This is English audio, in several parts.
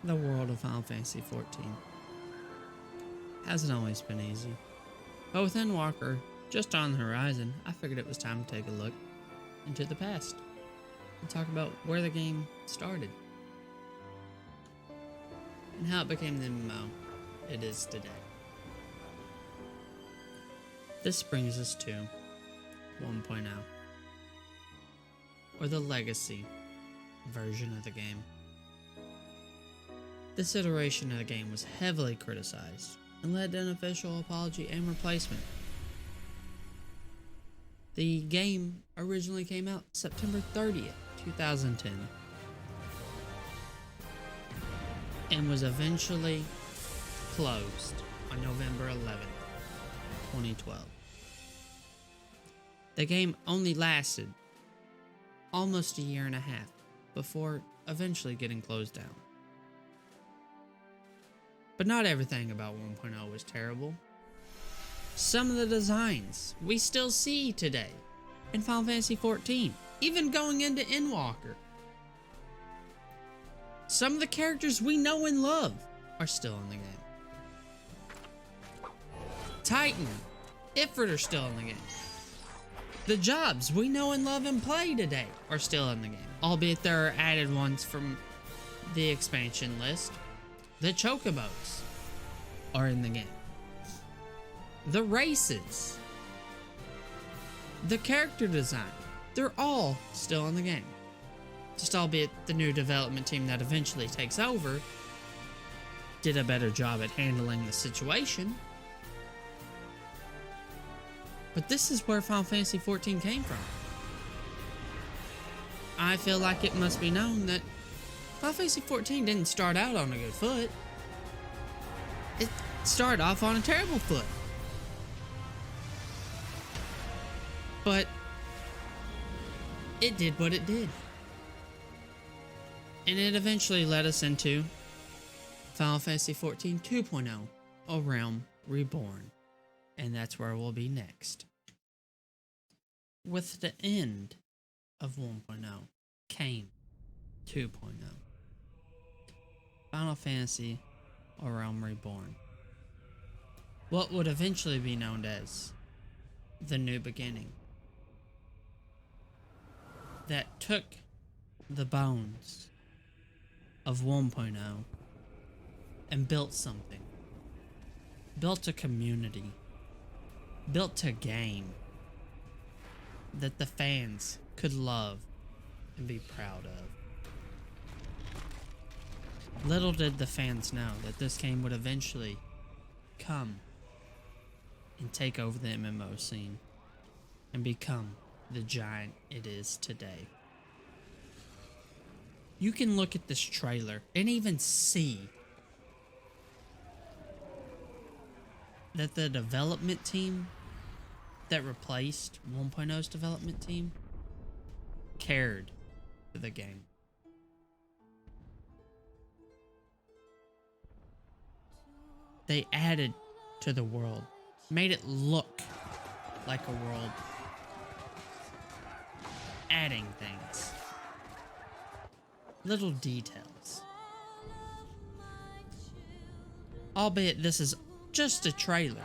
The world of Final Fantasy XIV hasn't always been easy. But with Endwalker just on the horizon, I figured it was time to take a look into the past and talk about where the game started and how it became the MMO it is today. This brings us to 1.0, or the legacy version of the game. This iteration of the game was heavily criticized and led to an official apology and replacement. The game originally came out September 30th, 2010, and was eventually closed on November 11th, 2012. The game only lasted almost a year and a half before eventually getting closed down. But not everything about 1.0 was terrible. Some of the designs we still see today in Final Fantasy XIV, even going into Endwalker. Some of the characters we know and love are still in the game. Titan, Ifrit are still in the game. The jobs we know and love and play today are still in the game, albeit there are added ones from the expansion list. The chocobos are in the game. The races, the character design, they're all still in the game. Just albeit the new development team that eventually takes over did a better job at handling the situation. But this is where Final Fantasy XIV came from. I feel like it must be known that Final Fantasy XIV didn't start out on a good foot. It started off on a terrible foot. But it did what it did. And it eventually led us into Final Fantasy XIV 2.0, A Realm Reborn. And that's where we'll be next. With the end of 1.0 came 2.0. Final Fantasy, A Realm Reborn. What would eventually be known as the New Beginning. That took the bones of 1.0 and built something. Built a community. Built a game that the fans could love and be proud of. Little did the fans know that this game would eventually come and take over the MMO scene and become the giant it is today. You can look at this trailer and even see that the development team that replaced 1.0's development team cared for the game. They added to the world, made it look like a world, adding things, little details. Albeit this is just a trailer.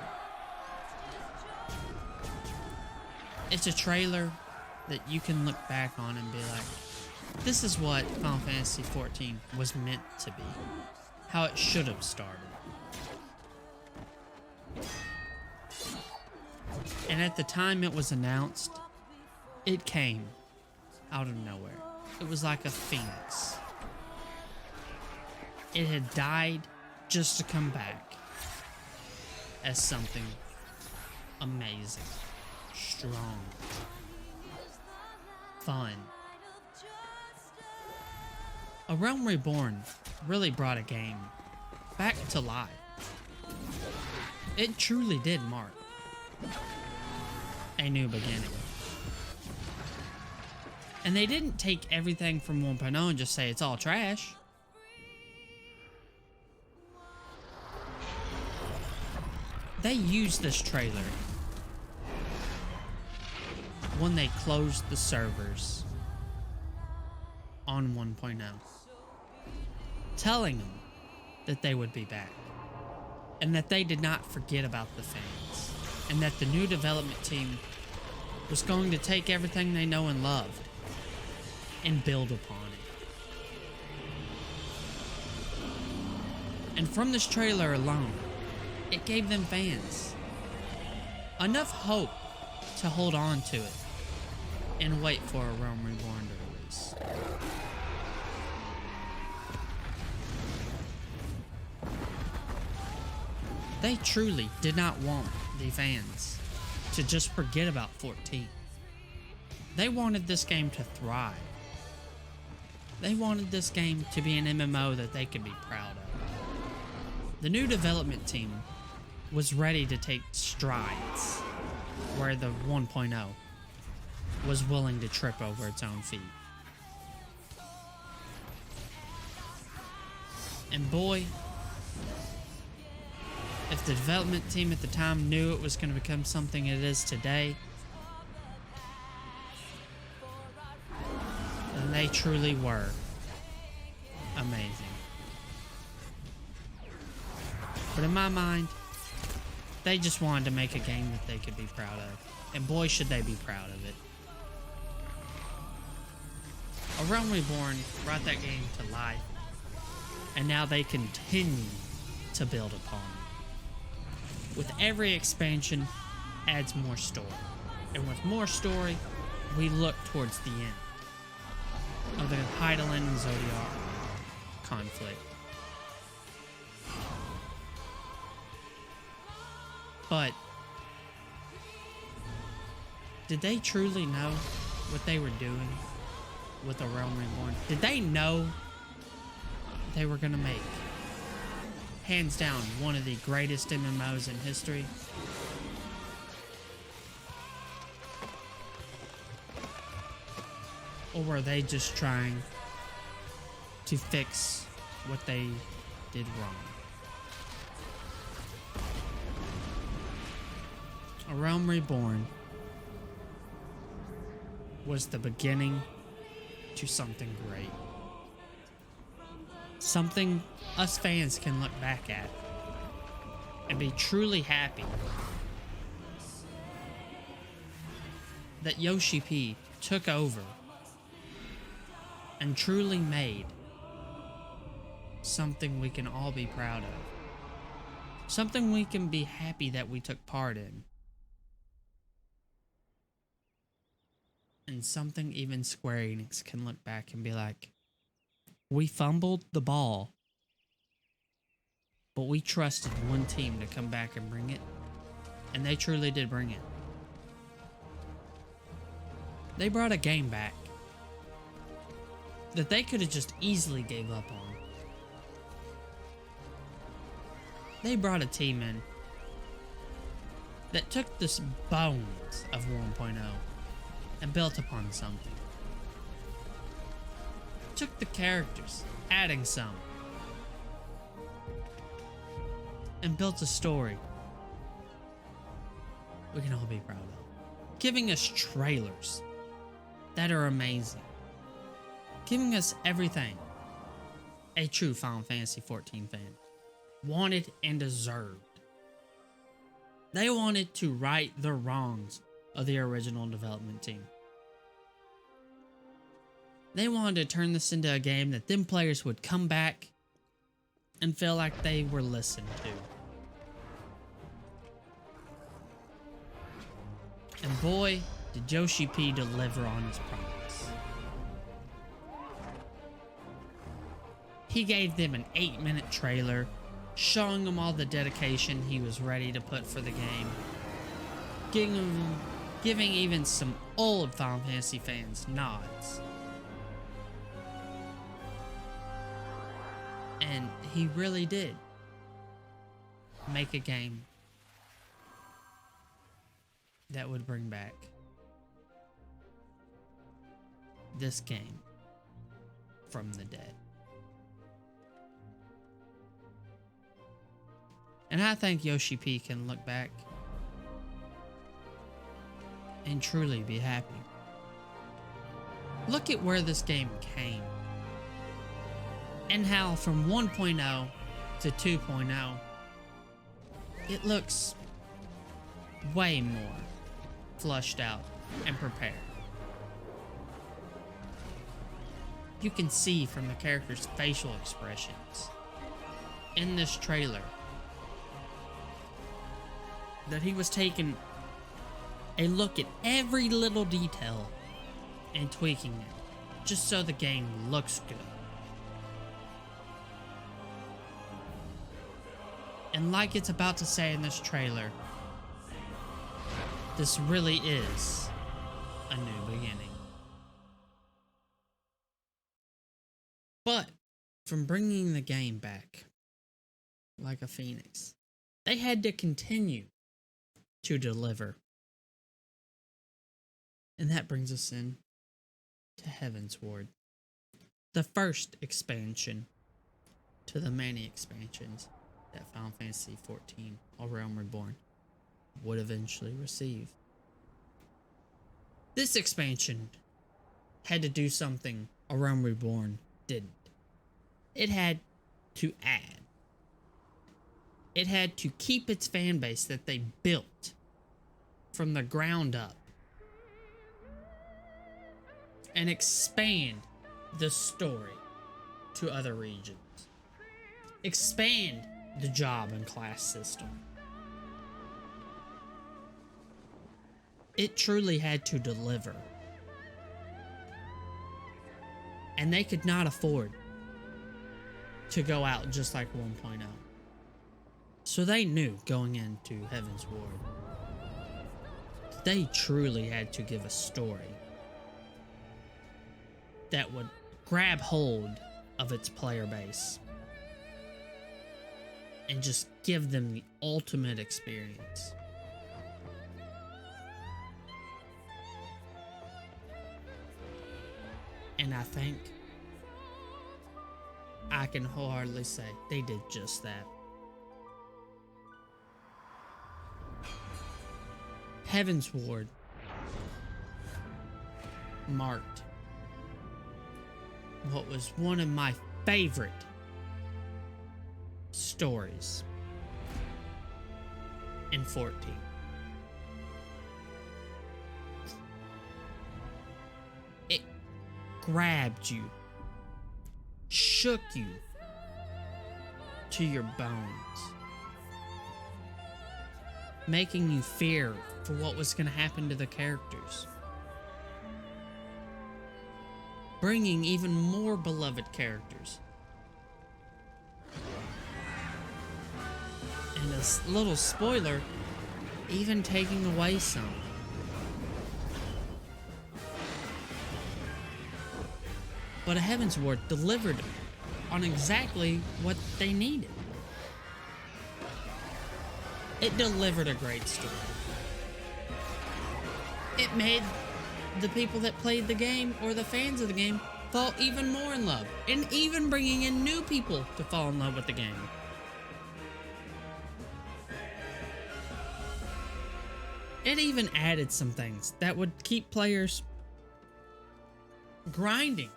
It's a trailer that you can look back on and be like, this is what Final Fantasy XIV was meant to be. How it should have started. And at the time it was announced, it came out of nowhere. It was like a phoenix. It had died just to come back as something amazing, strong, fun. A Realm Reborn really brought a game back to life. It truly did mark a new beginning. And they didn't take everything from 1.0 and just say it's all trash. They used this trailer when they closed the servers on 1.0, telling them that they would be back, and that they did not forget about the fans, and that the new development team was going to take everything they know and loved and build upon it. And from this trailer alone, it gave them fans enough hope to hold on to it and wait for a Realm Reborn to release. They truly did not want the fans to just forget about 14. They wanted this game to thrive. They wanted this game to be an MMO that they could be proud of. The new development team was ready to take strides where the 1.0 was willing to trip over its own feet. And boy, if the development team at the time knew it was going to become something it is today, then they truly were amazing. But in my mind, they just wanted to make a game that they could be proud of. And boy, should they be proud of it. A Realm Reborn brought that game to life, and now they continue to build upon it. With every expansion, adds more story. And with more story, we look towards the end of the Hydaelyn and Zodiac conflict. But did they truly know what they were doing with the Realm Reborn? Did they know they were gonna make, hands down, one of the greatest MMOs in history? Or were they just trying to fix what they did wrong? A Realm Reborn was the beginning to something great. Something us fans can look back at and be truly happy that Yoshi P took over and truly made something we can all be proud of. Something we can be happy that we took part in. And something even Square Enix can look back and be like, we fumbled the ball, but we trusted one team to come back and bring it. And they truly did bring it. They brought a game back that they could have just easily gave up on. They brought a team in that took the bones of 1.0 and built upon something. Took the characters, adding some, and built a story we can all be proud of. Giving us trailers that are amazing. Giving us everything a true Final Fantasy XIV fan wanted and deserved. They wanted to right the wrongs of the original development team. They wanted to turn this into a game that them players would come back and feel like they were listened to. And boy, did Yoshi P deliver on his promise. He gave them an 8-minute trailer showing them all the dedication he was ready to put for the game. Giving even some old Final Fantasy fans nods. And he really did make a game that would bring back this game from the dead. And I think Yoshi P can look back and truly be happy. Look at where this game came. And how from 1.0 to 2.0, it looks way more flushed out and prepared. You can see from the character's facial expressions in this trailer that he was taking a look at every little detail and tweaking it just so the game looks good. And like it's about to say in this trailer, this really is a new beginning. But from bringing the game back like a phoenix, they had to continue to deliver. And that brings us in to Heavensward, the first expansion to the many expansions that Final Fantasy XIV, A Realm Reborn, would eventually receive. This expansion had to do something A Realm Reborn didn't. It had to add. It had to keep its fan base that they built from the ground up and expand the story to other regions. Expand the job and class system. It truly had to deliver. And they could not afford to go out just like 1.0. So they knew going into Heavensward, they truly had to give a story that would grab hold of its player base and just give them the ultimate experience. And I think I can wholeheartedly say they did just that. Heavensward marked what was one of my favorite stories in 14. It grabbed you, shook you to your bones, making you fear for what was going to happen to the characters, bringing even more beloved characters, and a little spoiler, even taking away some. But a Heavensward delivered on exactly what they needed. It delivered a great story. It made the people that played the game, or the fans of the game, fall even more in love, and even bringing in new people to fall in love with the game. It even added some things that would keep players grinding.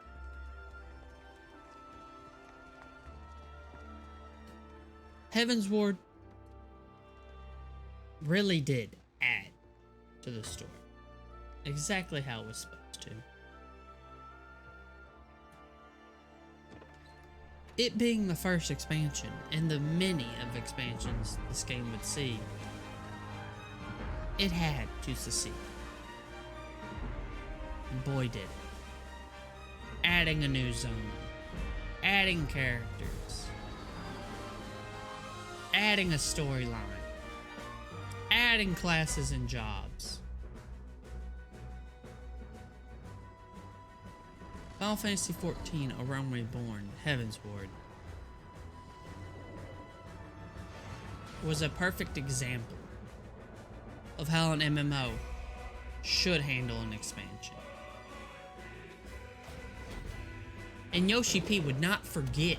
Heavensward really did add to the story exactly how it was supposed to. It being the first expansion in the many of expansions this game would see, it had to succeed. And boy did it. Adding a new zone, adding characters, adding a storyline, adding classes and jobs. Final Fantasy XIV, A Realm Reborn, Heavensward was a perfect example of how an MMO should handle an expansion. And Yoshi P would not forget.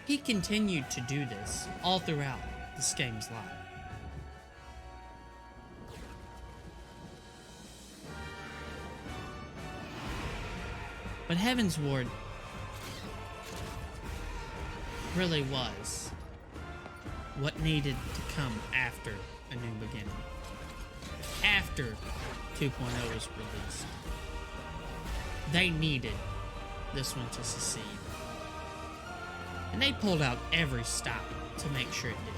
He continued to do this all throughout this game's life. But Heavensward really was what needed to come after A New Beginning. After 2.0 was released. They needed this one to succeed. And they pulled out every stop to make sure it did.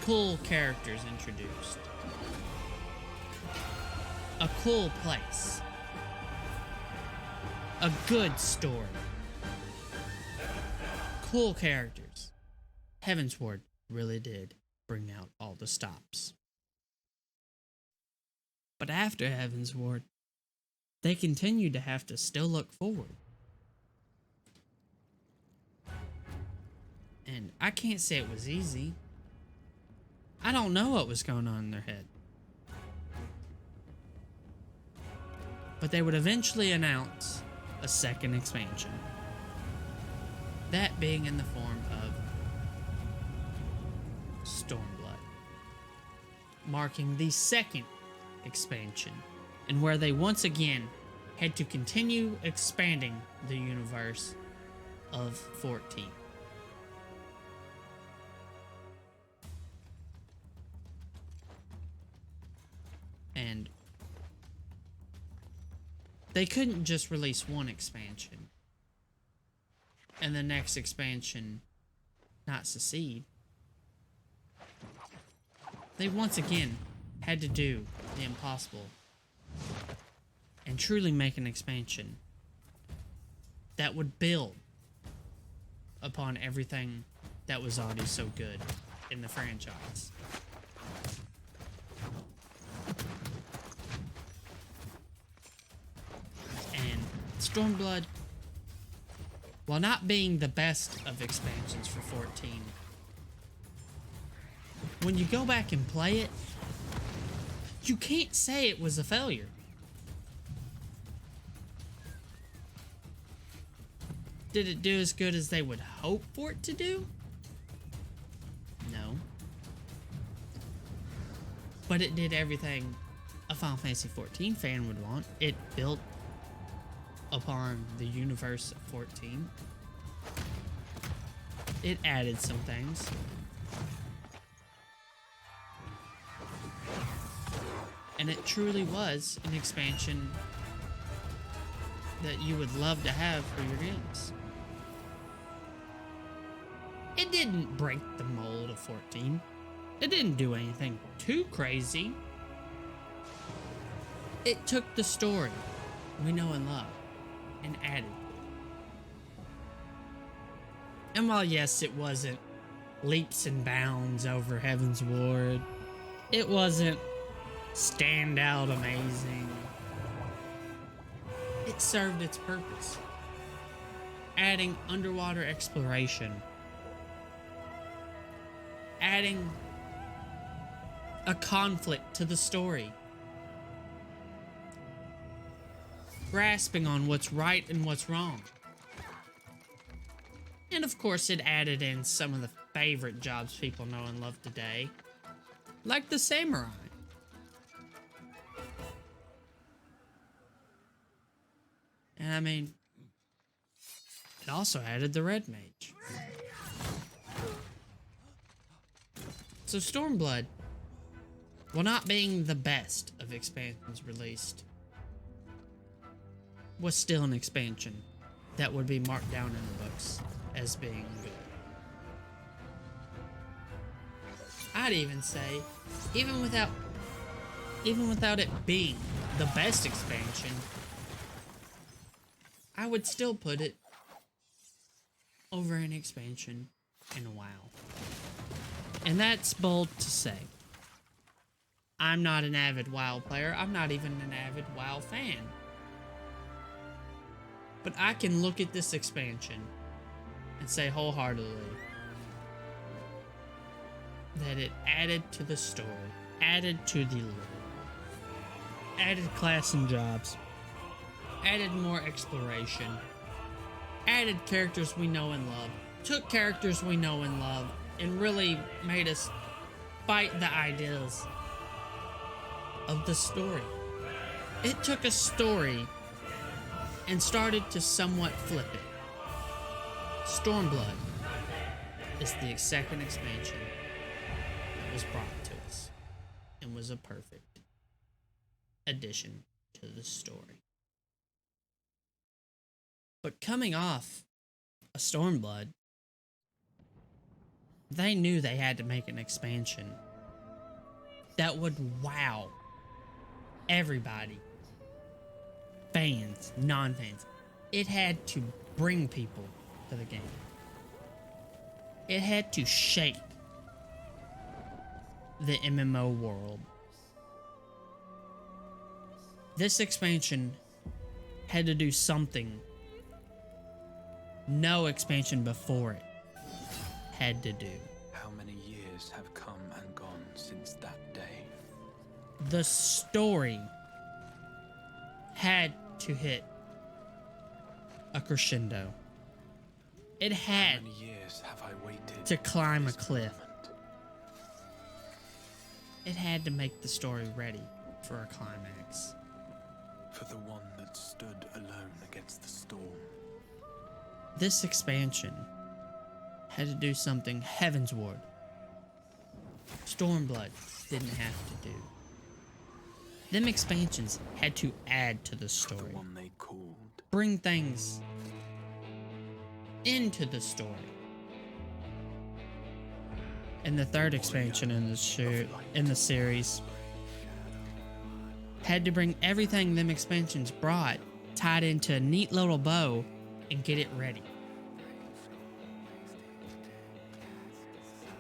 Cool characters introduced. A cool place. A good story. Cool characters. Heavensward really did bring out all the stops. But after Heavensward, they continued to have to still look forward. And I can't say it was easy. I don't know what was going on in their head. But they would eventually announce a second expansion. That being in the form of Stormblood, marking the second expansion, and where they once again had to continue expanding the universe of 14. And they couldn't just release one expansion and the next expansion not succeed. They once again had to do the impossible and truly make an expansion that would build upon everything that was already so good in the franchise. And Stormblood, while not being the best of expansions for 14, when you go back and play it, you can't say it was a failure. Did it do as good as they would hope for it to do? No. But it did everything a Final Fantasy XIV fan would want. It built upon the universe of 14. It added some things. And it truly was an expansion that you would love to have for your games. It didn't break the mold of 14. It didn't do anything too crazy. It took the story we know and love and added. And while yes, it wasn't leaps and bounds over Heavensward, it wasn't standout amazing, it served its purpose, adding underwater exploration, adding a conflict to the story, grasping on what's right and what's wrong. And of course, it added in some of the favorite jobs people know and love today, like the samurai. And I mean, it also added the red mage. So Stormblood, while not being the best of expansions released, was still an expansion that would be marked down in the books as being good. I'd even say, even without it being the best expansion, I would still put it over an expansion in a WoW. And that's bold to say. I'm not an avid WoW player. I'm not even an avid WoW fan. But I can look at this expansion and say wholeheartedly that it added to the story, added to the lore, added class and jobs, added more exploration, added characters we know and love, took characters we know and love, and really made us fight the ideas of the story. It took a story and started to somewhat flip it. Stormblood is the second expansion that was brought to us and was a perfect addition to the story. But coming off a Stormblood, they knew they had to make an expansion that would wow everybody. Fans, non-fans. It had to bring people to the game. It had to shake the MMO world. This expansion had to do something no expansion before it had to do. How many years have come and gone since that day? The story had to hit a crescendo. It had How many years have I waited to climb a for this cliff. moment? It had to make the story ready for a climax. For the one that stood alone against the storm. This expansion had to do something Heavensward, Stormblood didn't have to do. Them expansions had to add to the The story, one they called. bring things into the story. And the third expansion in the series had to bring everything them expansions brought, tied into a neat little bow, and get it ready.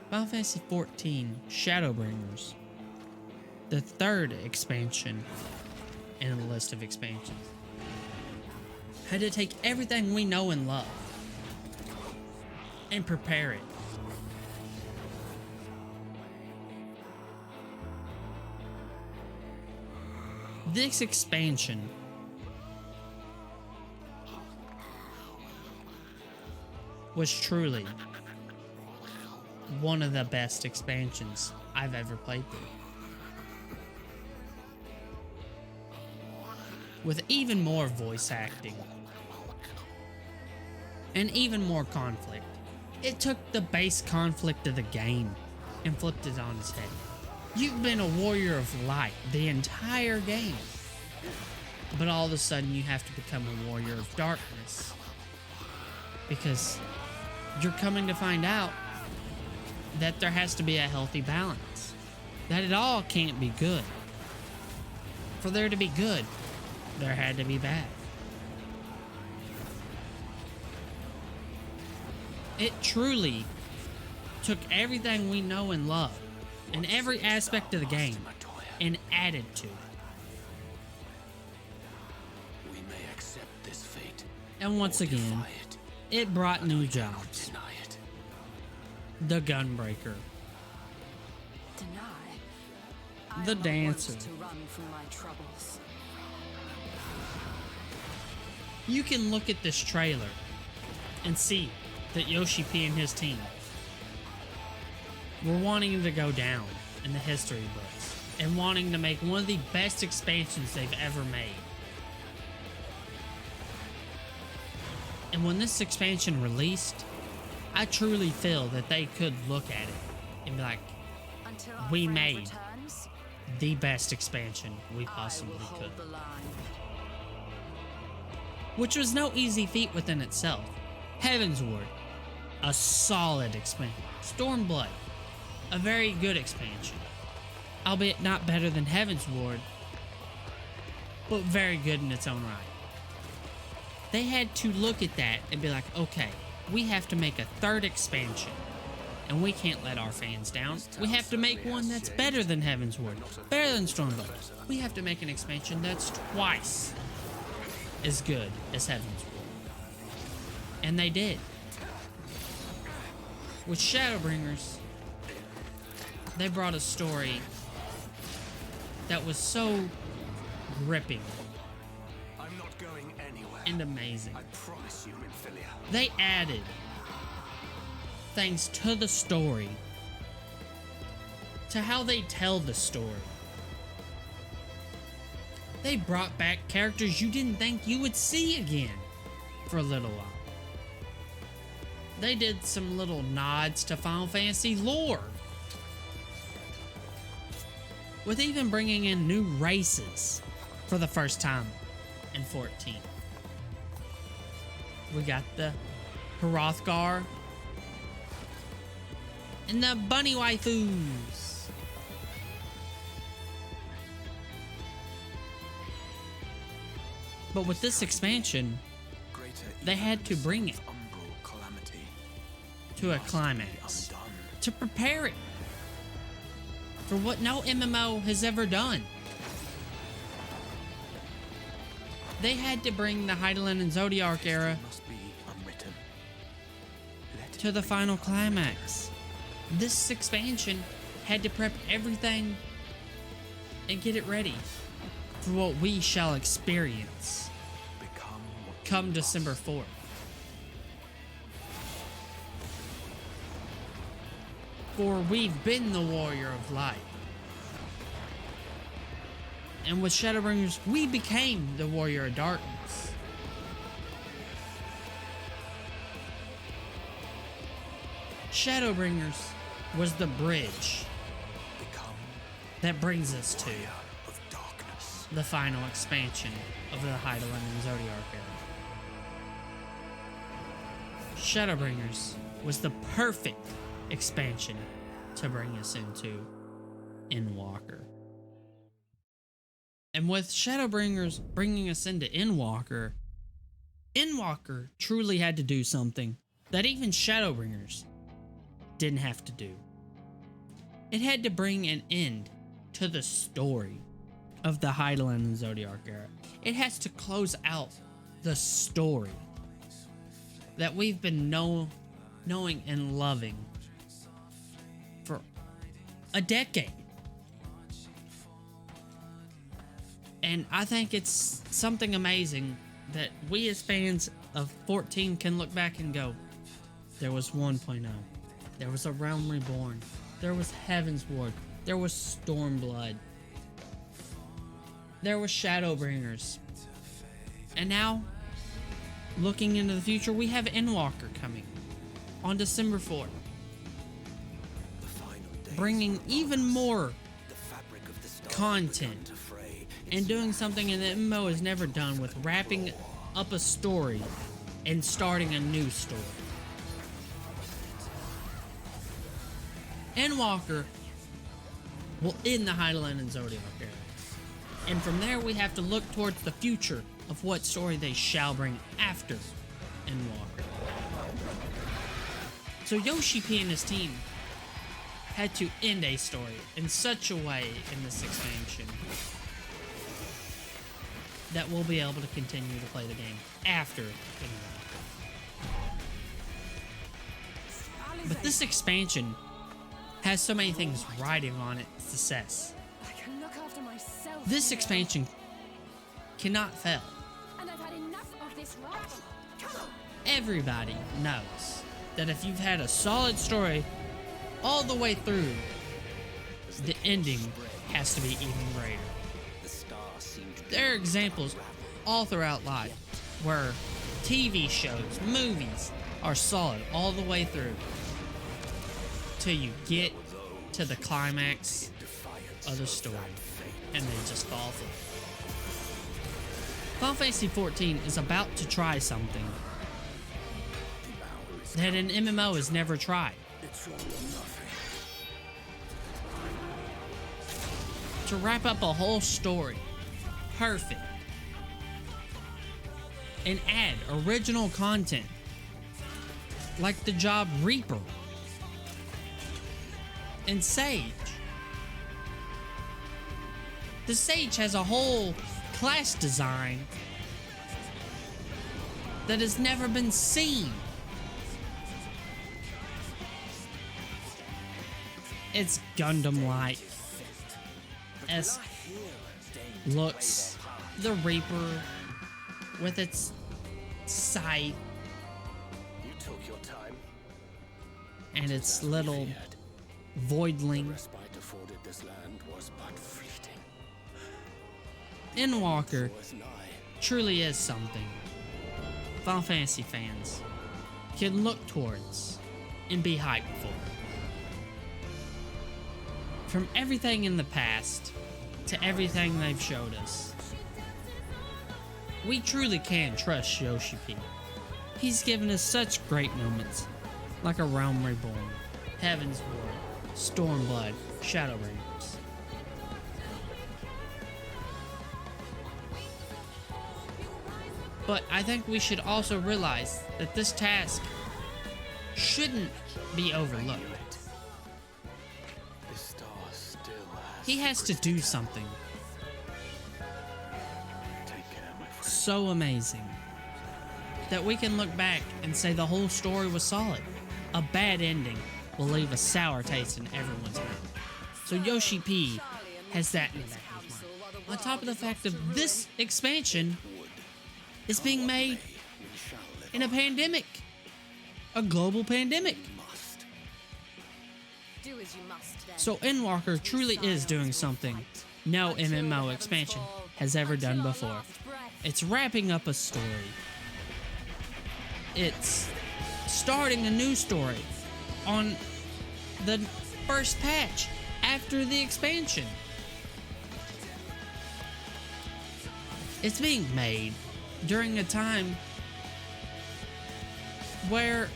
Final Fantasy XIV Shadowbringers, the third expansion in the list of expansions, had to take everything we know and love and prepare it. This expansion was truly one of the best expansions I've ever played through. With even more voice acting and even more conflict. It took the base conflict of the game and flipped it on its head. You've been a warrior of light the entire game, but all of a sudden you have to become a warrior of darkness because you're coming to find out that there has to be a healthy balance, that it all can't be good. For there to be good, there had to be bad. It truly took everything we know and love in every aspect of the game and added to it. We may accept this fate. And once or again, defy it. it brought new jobs. Deny it. The Gunbreaker, Deny. The I am not dancer. one to run from my troubles. You can look at this trailer and see that Yoshi P and his team were wanting him to go down in the history books and wanting to make one of the best expansions they've ever made. And when this expansion released, I truly feel that they could look at it and be like, Until our we friend made returns, the best expansion we I possibly will hold could. the line. Which was no easy feat within itself. Heavensward, a solid expansion. Stormblood, a very good expansion. Albeit not better than Heavensward, but very good in its own right. They had to look at that and be like, okay, we have to make a third expansion. And we can't let our fans down. We have to make one that's better than Heavensward, better than Stormblood. We have to make an expansion that's twice as good as Heavensward. And they did. With Shadowbringers, they brought a story that was so gripping I'm not going anywhere. and amazing. I promise you, Minfilia. They added things to the story, to how they tell the story. They brought back characters you didn't think you would see again for a little while. they did some little nods to Final Fantasy lore, with even bringing in new races for the first time in 14. We got the Hrothgar and the bunny waifus. But with this expansion, they had to bring it to a climax to prepare it for what no MMO has ever done. They had to bring the Hydaelyn and Zodiac era to the final climax. This expansion had to prep everything and get it ready for what we shall experience come December 4th. For we've been the warrior of light. And with Shadowbringers, we became the warrior of darkness. Shadowbringers was the bridge that brings us to the final expansion of the Hydaelyn and Zodiac era. Shadowbringers was the perfect expansion to bring us into Endwalker. And with Shadowbringers bringing us into Endwalker, Endwalker truly had to do something that even Shadowbringers didn't have to do. It had to bring an end to the story of the Hydaelyn and Zodiac era. It has to close out the story that we've been knowing and loving for a decade. And I think it's something amazing that we as fans of 14 can look back and go, there was 1.0, there was A Realm Reborn, there was Heavensward, there was Stormblood, there was Shadowbringers. And now, looking into the future, we have Endwalker coming on December 4th, bringing even more content and doing something an MMO has never done, with wrapping up a story and starting a new story. Endwalker will end the Hydaelyn and Zodiac era. And from there, we have to look towards the future of what story they shall bring after Endwalker. So Yoshi P and his team had to end a story in such a way in this expansion that we'll be able to continue to play the game after Endwalker. But this expansion has so many things riding on its success. I can look after myself. This expansion cannot fail. And I've had enough of this rabble. Come on. Everybody knows that if you've had a solid story all the way through, the ending has to be even greater. There are examples all throughout life where TV shows, movies are solid all the way through till you get to the climax of the story and they just fall through. Final Fantasy XIV is about to try something that an MMO has never tried. To wrap up a whole story perfect and add original content like the job Reaper and Sage. The Sage has a whole class design that has never been seen. It's Gundam-like as looks. The Reaper with its scythe and its little voidling. Endwalker truly is something Final Fantasy fans can look towards and be hyped for. From everything in the past to everything they've showed us, we truly can trust Yoshi P. He's given us such great moments, like A Realm Reborn, Heavensward, Stormblood, Shadowbringers. But I think we should also realize that this task shouldn't be overlooked. This star still has He has to do something Take care, my friend. so amazing that we can look back and say the whole story was solid. A bad ending will leave a sour taste in everyone's mouth. So Yoshi P has that in the back of his mind. On top of the fact of this expansion is being made in a pandemic. A global pandemic. Do as you must, then. So Endwalker truly is doing something no MMO expansion has ever done before. It's wrapping up a story. It's starting a new story on the first patch after the expansion. It's being made during a time where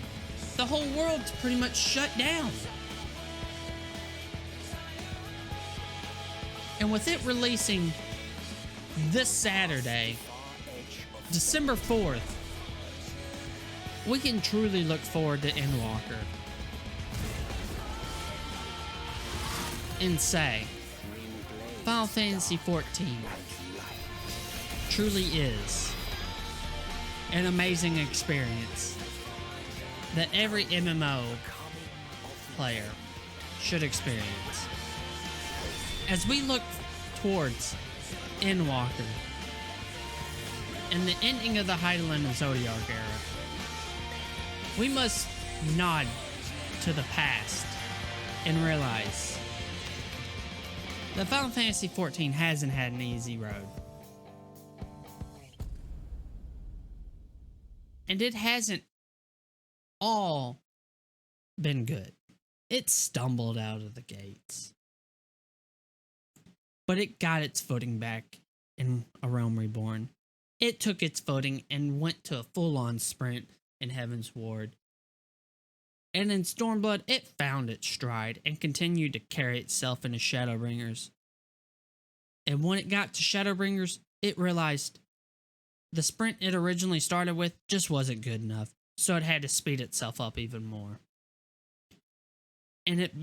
the whole world's pretty much shut down. And with it releasing this Saturday, December 4th, we can truly look forward to Endwalker and say Final Fantasy XIV truly is an amazing experience that every MMO player should experience. As we look towards Endwalker and the ending of the Hydaelyn and Zodiac era, we must nod to the past and realize that Final Fantasy XIV hasn't had an easy road. And it hasn't all been good. It stumbled out of the gates. But it got its footing back in A Realm Reborn. It took its footing and went to a full-on sprint in Heavensward. And in Stormblood, it found its stride and continued to carry itself into Shadowbringers. And when it got to Shadowbringers, it realized the sprint it originally started with just wasn't good enough, so it had to speed itself up even more. And it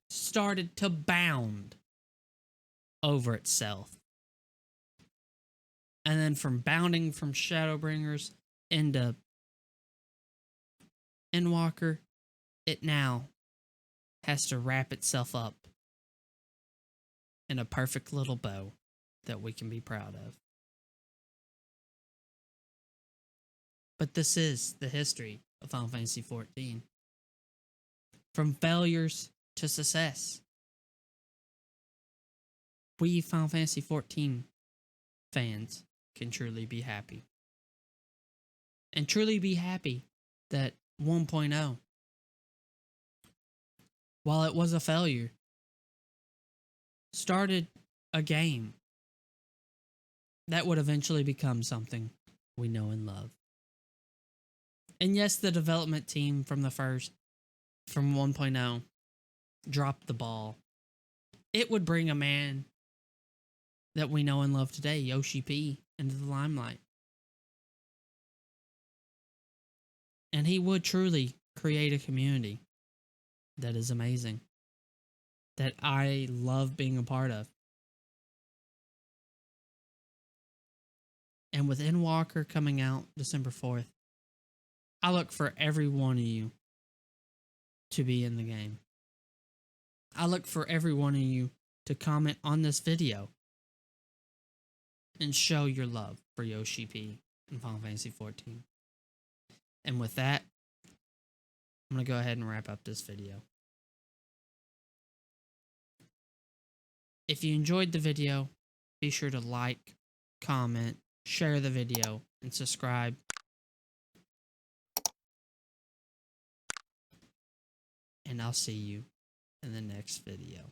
started to bound over itself. And then from bounding from Shadowbringers into Endwalker, it now has to wrap itself up in a perfect little bow that we can be proud of. But this is the history of Final Fantasy XIV. From failures to success. We Final Fantasy XIV fans can truly be happy. And truly be happy that 1.0, while it was a failure, started a game that would eventually become something we know and love. And yes, the development team from 1.0, dropped the ball. It would bring a man that we know and love today, Yoshi P, into the limelight. And he would truly create a community that is amazing, that I love being a part of. And with Endwalker coming out December 4th, I look for every one of you to be in the game. I look for every one of you to comment on this video and show your love for Yoshi P in Final Fantasy XIV. And with that, I'm going to go ahead and wrap up this video. If you enjoyed the video, be sure to like, comment, share the video, and subscribe. and I'll see you in the next video.